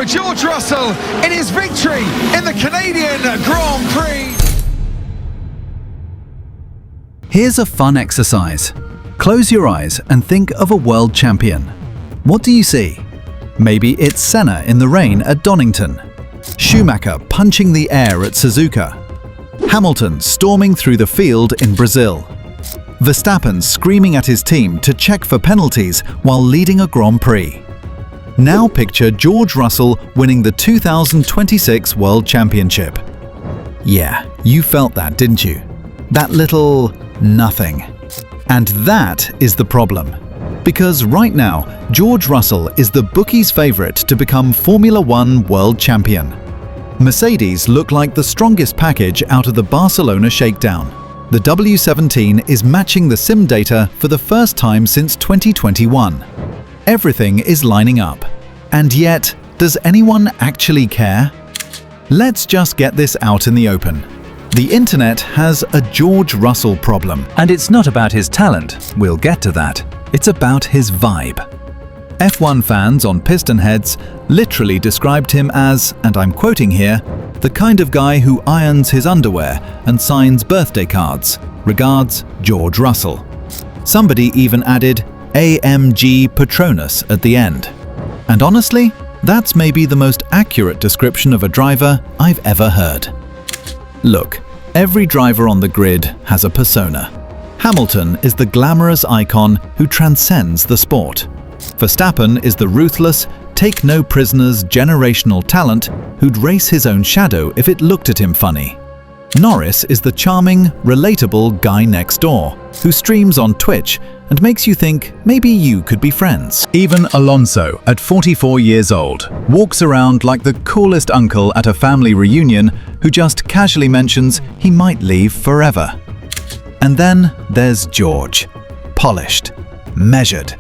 for George Russell in his victory in the Canadian Grand Prix. Here's a fun exercise. Close your eyes and think of a world champion. What do you see? Maybe it's Senna in the rain at Donington, Schumacher punching the air at Suzuka, Hamilton storming through the field in Brazil, Verstappen screaming at his team to check for penalties while leading a Grand Prix. Now picture George Russell winning the 2026 World Championship. Yeah, you felt that, didn't you? That little nothing. And that is the problem. Because right now, George Russell is the bookies' favourite to become Formula One World Champion. Mercedes look like the strongest package out of the Barcelona shakedown. The W17 is matching the sim data for the first time since 2021. Everything is lining up. And yet, does anyone actually care? Let's just get this out in the open. The internet has a George Russell problem. And it's not about his talent, we'll get to that. It's about his vibe. F1 fans on Pistonheads literally described him as, and I'm quoting here, the kind of guy who irons his underwear and signs birthday cards. Regards, George Russell. Somebody even added AMG Patronus at the end. And honestly, that's maybe the most accurate description of a driver I've ever heard. Look, every driver on the grid has a persona. Hamilton is the glamorous icon who transcends the sport. Verstappen is the ruthless, take-no-prisoners generational talent who'd race his own shadow if it looked at him funny. Norris is the charming, relatable guy next door who streams on Twitch and makes you think maybe you could be friends. Even Alonso, at 44 years old, walks around like the coolest uncle at a family reunion who just casually mentions he might leave forever. And then there's George. Polished, measured,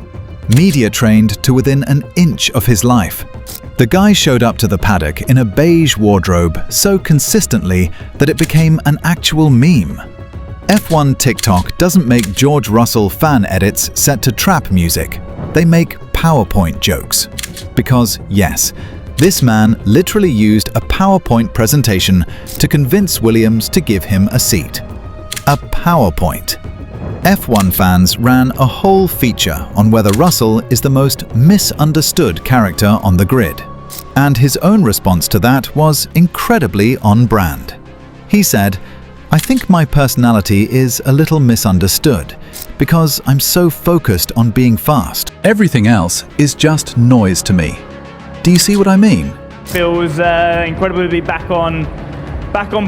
media-trained to within an inch of his life. The guy showed up to the paddock in a beige wardrobe so consistently that it became an actual meme. F1 TikTok doesn't make George Russell fan edits set to trap music. They make PowerPoint jokes. Because, yes, this man literally used a PowerPoint presentation to convince Williams to give him a seat. A PowerPoint. F1 fans ran a whole feature on whether Russell is the most misunderstood character on the grid. And his own response to that was incredibly on brand. He said, "I think my personality is a little misunderstood because I'm so focused on being fast. Everything else is just noise to me." Do you see what I mean? Feels incredible to be back on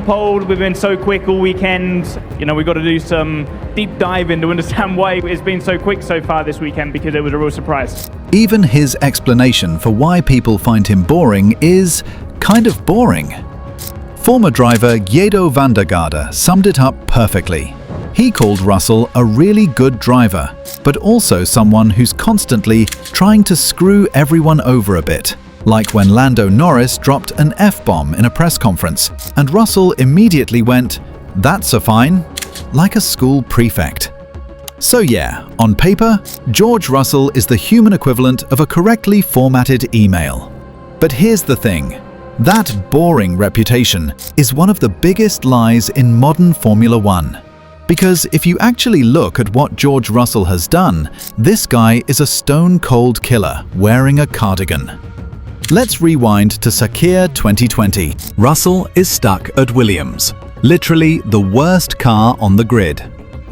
pole. We've been so quick all weekend. You know, we've got to do some deep diving to understand why it's been so quick so far this weekend, because it was a real surprise. Even his explanation for why people find him boring is kind of boring. Former driver Guido van der Garde summed it up perfectly. He called Russell a really good driver, but also someone who's constantly trying to screw everyone over a bit. Like when Lando Norris dropped an F-bomb in a press conference, and Russell immediately went, "That's a fine," like a school prefect. So yeah, on paper, George Russell is the human equivalent of a correctly formatted email. But here's the thing. That boring reputation is one of the biggest lies in modern Formula One. Because if you actually look at what George Russell has done, this guy is a stone-cold killer wearing a cardigan. Let's rewind to Sakhir 2020. Russell is stuck at Williams, literally the worst car on the grid.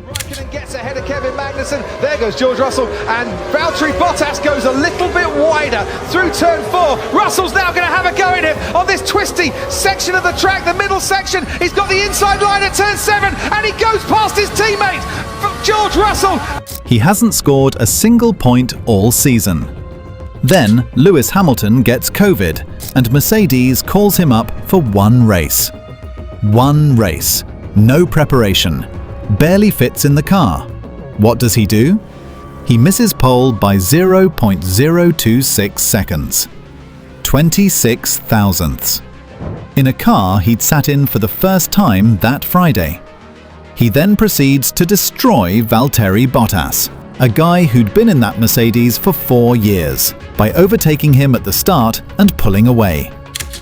Raikkonen gets ahead of Kevin Magnussen. There goes George Russell, and Valtteri Bottas goes a little bit wider through turn 4. Russell's now going to have a go at him on this twisty section of the track, the middle section. He's got the inside line at turn 7, and he goes past his teammate, George Russell. He hasn't scored a single point all season. Then Lewis Hamilton gets COVID, and Mercedes calls him up for one race. One race, no preparation, barely fits in the car. What does he do? He misses pole by 0.026 seconds. 26 thousandths. In a car he'd sat in for the first time that Friday. He then proceeds to destroy Valtteri Bottas, a guy who'd been in that Mercedes for 4 years, by overtaking him at the start and pulling away.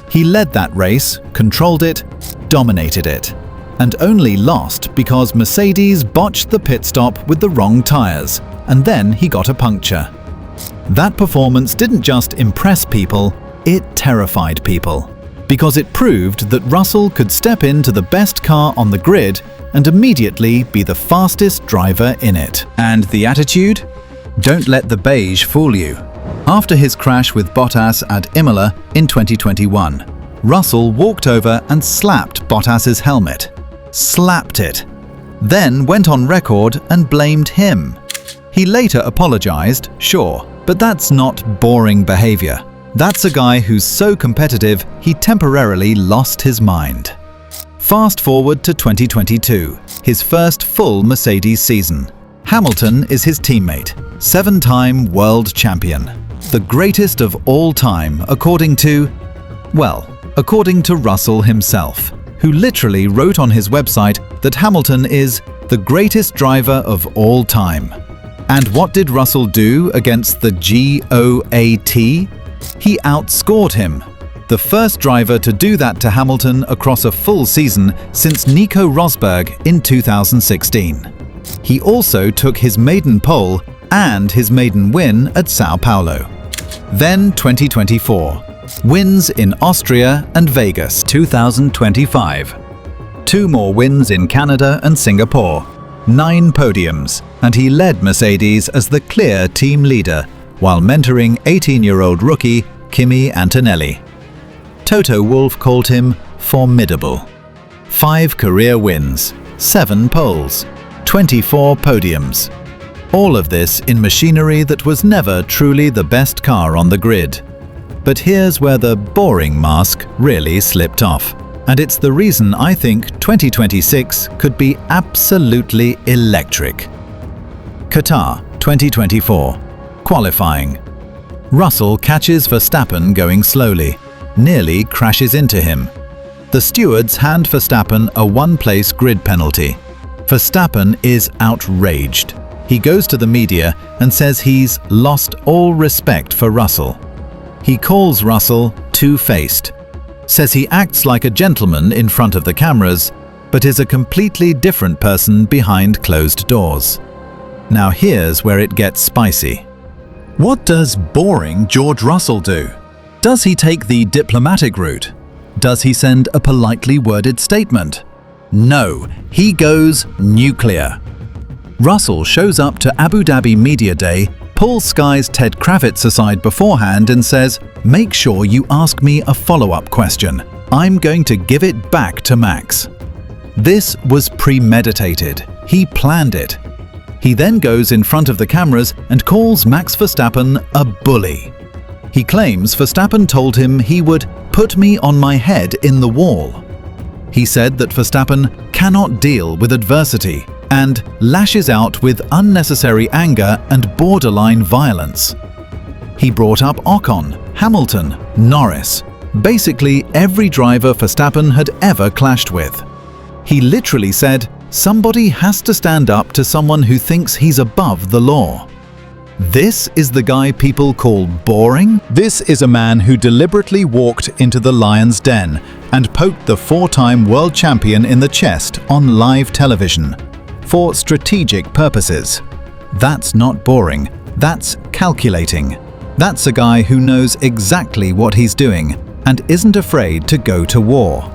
He led that race, controlled it, dominated it, and only lost because Mercedes botched the pit stop with the wrong tyres, and then he got a puncture. That performance didn't just impress people, it terrified people, because it proved that Russell could step into the best car on the grid and immediately be the fastest driver in it. And the attitude? Don't let the beige fool you. After his crash with Bottas at Imola in 2021, Russell walked over and slapped Bottas's helmet. Slapped it. Then went on record and blamed him. He later apologized, sure, but that's not boring behavior. That's a guy who's so competitive he temporarily lost his mind. Fast forward to 2022, his first full Mercedes season. Hamilton is his teammate, 7-time world champion. The greatest of all time according to Russell himself, who literally wrote on his website that Hamilton is the greatest driver of all time. And what did Russell do against the GOAT? He outscored him. The first driver to do that to Hamilton across a full season since Nico Rosberg in 2016. He also took his maiden pole and his maiden win at Sao Paulo. Then 2024. Wins in Austria and Vegas 2025. 2 more wins in Canada and Singapore. 9 podiums, and he led Mercedes as the clear team leader while mentoring 18-year-old rookie Kimi Antonelli. Toto Wolff called him formidable. 5 career wins, 7 poles, 24 podiums. All of this in machinery that was never truly the best car on the grid. But here's where the boring mask really slipped off. And it's the reason I think 2026 could be absolutely electric. Qatar 2024. Qualifying. Russell catches Verstappen going slowly, nearly crashes into him. The stewards hand Verstappen a 1-place grid penalty. Verstappen is outraged. He goes to the media and says he's lost all respect for Russell. He calls Russell two-faced, says he acts like a gentleman in front of the cameras, but is a completely different person behind closed doors. Now here's where it gets spicy. What does boring George Russell do? Does he take the diplomatic route? Does he send a politely worded statement? No, he goes nuclear. Russell shows up to Abu Dhabi Media Day, pulls Sky's Ted Kravitz aside beforehand and says, "Make sure you ask me a follow-up question. I'm going to give it back to Max." This was premeditated. He planned it. He then goes in front of the cameras and calls Max Verstappen a bully. He claims Verstappen told him he would put me on my head in the wall. He said that Verstappen cannot deal with adversity and lashes out with unnecessary anger and borderline violence. He brought up Ocon, Hamilton, Norris, basically every driver Verstappen had ever clashed with. He literally said, somebody has to stand up to someone who thinks he's above the law. This is the guy people call boring? This is a man who deliberately walked into the lion's den and poked the 4-time world champion in the chest on live television for strategic purposes. That's not boring, that's calculating. That's a guy who knows exactly what he's doing and isn't afraid to go to war.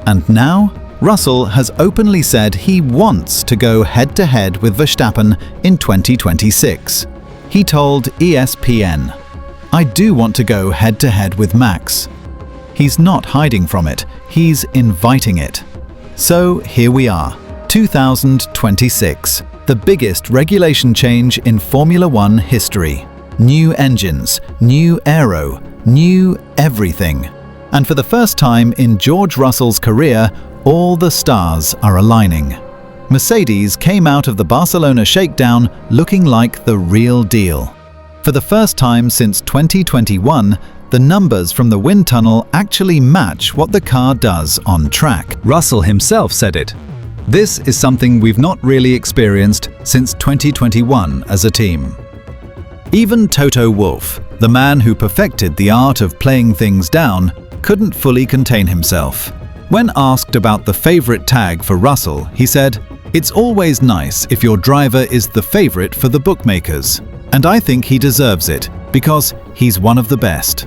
And now, Russell has openly said he wants to go head-to-head with Verstappen in 2026. He told ESPN, "I do want to go head-to-head with Max." He's not hiding from it, he's inviting it. So here we are, 2026, the biggest regulation change in Formula One history. New engines, new aero, new everything. And for the first time in George Russell's career, all the stars are aligning. Mercedes came out of the Barcelona shakedown looking like the real deal. For the first time since 2021, the numbers from the wind tunnel actually match what the car does on track. Russell himself said it. This is something we've not really experienced since 2021 as a team. Even Toto Wolff, the man who perfected the art of playing things down, couldn't fully contain himself. When asked about the favorite tag for Russell, he said, "It's always nice if your driver is the favorite for the bookmakers, and I think he deserves it because he's one of the best."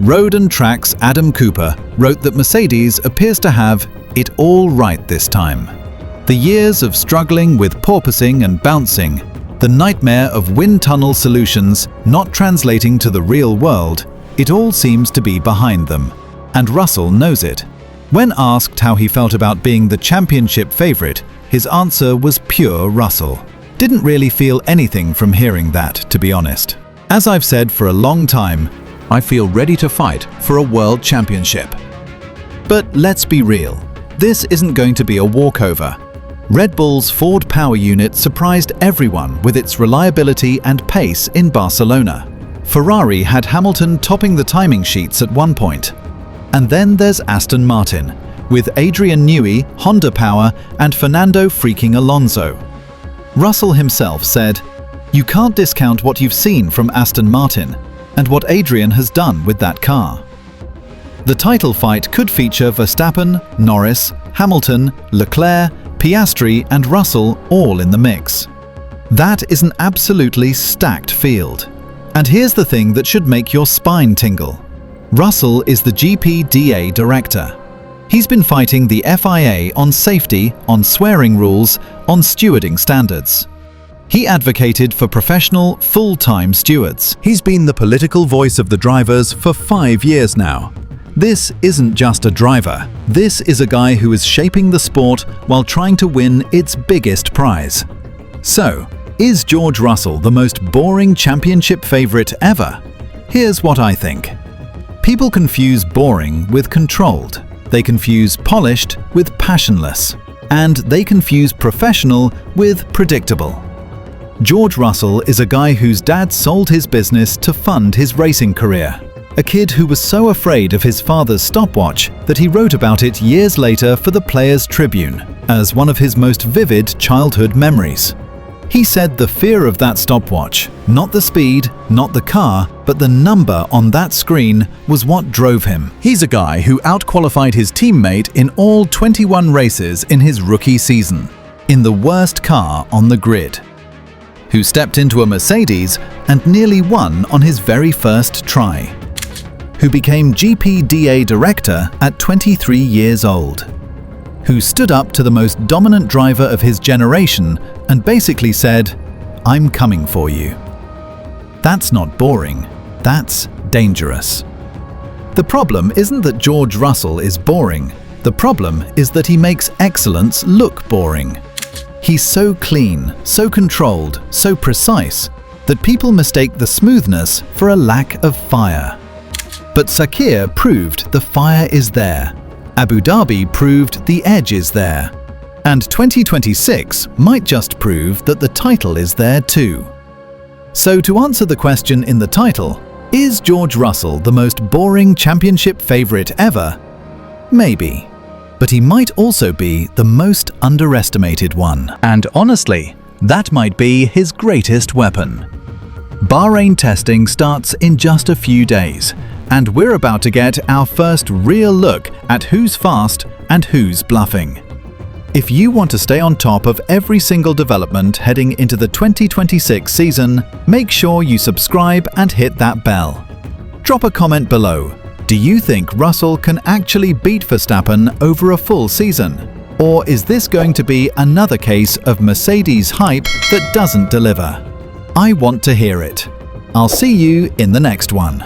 Road and Track's Adam Cooper wrote that Mercedes appears to have it all right this time. The years of struggling with porpoising and bouncing, the nightmare of wind tunnel solutions not translating to the real world, it all seems to be behind them, and Russell knows it. When asked how he felt about being the championship favorite, his answer was pure Russell. Didn't really feel anything from hearing that, to be honest. As I've said for a long time, I feel ready to fight for a world championship. But let's be real, this isn't going to be a walkover. Red Bull's Ford power unit surprised everyone with its reliability and pace in Barcelona. Ferrari had Hamilton topping the timing sheets at one point. And then there's Aston Martin, with Adrian Newey, Honda power, and Fernando freaking Alonso. Russell himself said, "You can't discount what you've seen from Aston Martin and what Adrian has done with that car." The title fight could feature Verstappen, Norris, Hamilton, Leclerc, Piastri, and Russell all in the mix. That is an absolutely stacked field. And here's the thing that should make your spine tingle. Russell is the GPDA director. He's been fighting the FIA on safety, on swearing rules, on stewarding standards. He advocated for professional, full-time stewards. He's been the political voice of the drivers for 5 years now. This isn't just a driver. This is a guy who is shaping the sport while trying to win its biggest prize. So, is George Russell the most boring championship favorite ever? Here's what I think. People confuse boring with controlled. They confuse polished with passionless. And they confuse professional with predictable. George Russell is a guy whose dad sold his business to fund his racing career. A kid who was so afraid of his father's stopwatch that he wrote about it years later for the Players' Tribune as one of his most vivid childhood memories. He said the fear of that stopwatch, not the speed, not the car, but the number on that screen was what drove him. He's a guy who outqualified his teammate in all 21 races in his rookie season, in the worst car on the grid. Who stepped into a Mercedes and nearly won on his very first try. Who became GPDA director at 23 years old. Who stood up to the most dominant driver of his generation and basically said, "I'm coming for you." That's not boring, that's dangerous. The problem isn't that George Russell is boring, the problem is that he makes excellence look boring. He's so clean, so controlled, so precise, that people mistake the smoothness for a lack of fire. But Sakhir proved the fire is there. Abu Dhabi proved the edge is there. And 2026 might just prove that the title is there too. So to answer the question in the title, is George Russell the most boring championship favorite ever? Maybe. But he might also be the most underestimated one. And honestly, that might be his greatest weapon. Bahrain testing starts in just a few days, and we're about to get our first real look at who's fast and who's bluffing. If you want to stay on top of every single development heading into the 2026 season, make sure you subscribe and hit that bell. Drop a comment below. Do you think Russell can actually beat Verstappen over a full season? Or is this going to be another case of Mercedes hype that doesn't deliver? I want to hear it. I'll see you in the next one.